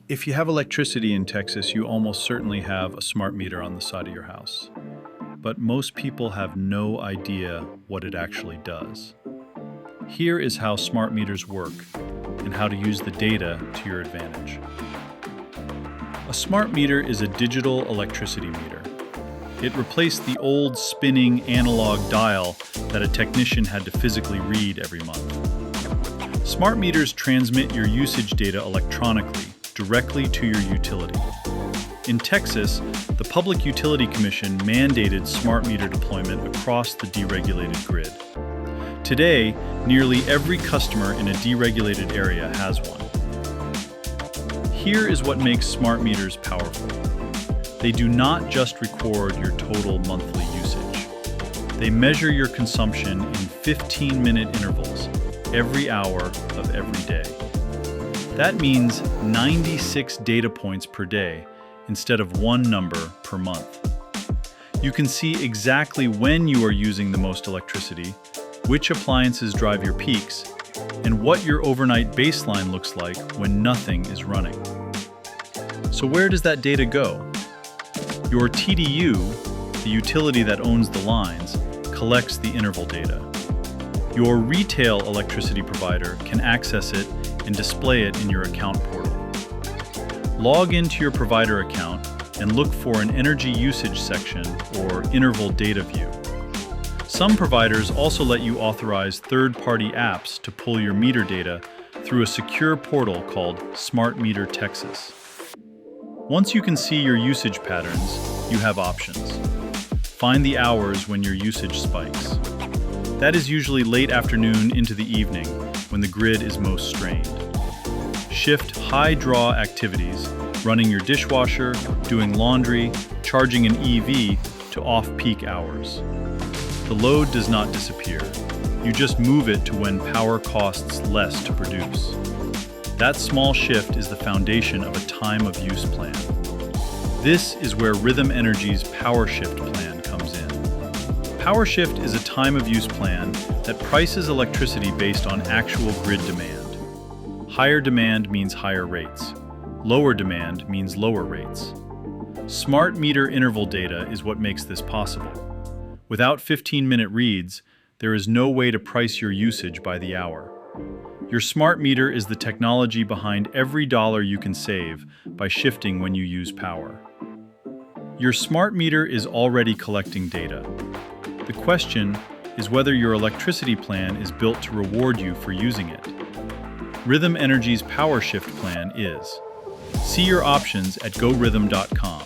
If you have electricity in Texas, you almost certainly have a smart meter on the side of your house. But most people have no idea what it actually does. Here is how smart meters work and how to use the data to your advantage. A smart meter is a digital electricity meter. It replaced the old spinning analog dial that a technician had to physically read every month. Smart meters transmit your usage data electronically, directly to your utility. In Texas, the Public Utility Commission mandated smart meter deployment across the deregulated grid. Today, nearly every customer in a deregulated area has one. Here is what makes smart meters powerful. They do not just record your total monthly usage. They measure your consumption in 15-minute intervals, every hour of every day. That means 96 data points per day instead of one number per month. You can see exactly when you are using the most electricity, which appliances drive your peaks, and what your overnight baseline looks like when nothing is running. So where does that data go? Your TDU, the utility that owns the lines, collects the interval data. Your retail electricity provider can access it and display it in your account portal. Log into your provider account and look for an energy usage section or interval data view. Some providers also let you authorize third-party apps to pull your meter data through a secure portal called Smart Meter Texas. Once you can see your usage patterns, you have options. Find the hours when your usage spikes. That is usually late afternoon into the evening when the grid is most strained. Shift high-draw activities, running your dishwasher, doing laundry, charging an EV, to off-peak hours. The load does not disappear. You just move it to when power costs less to produce. That small shift is the foundation of a time of use plan. This is where Rhythm Energy's Power Shift plan comes in. Power Shift is a time of use plan that prices electricity based on actual grid demand. Higher demand means higher rates. Lower demand means lower rates. Smart meter interval data is what makes this possible. Without 15-minute reads, there is no way to price your usage by the hour. Your smart meter is the technology behind every dollar you can save by shifting when you use power. Your smart meter is already collecting data. The question is whether your electricity plan is built to reward you for using it. Rhythm Energy's Power Shift plan is. See your options at GoRhythm.com.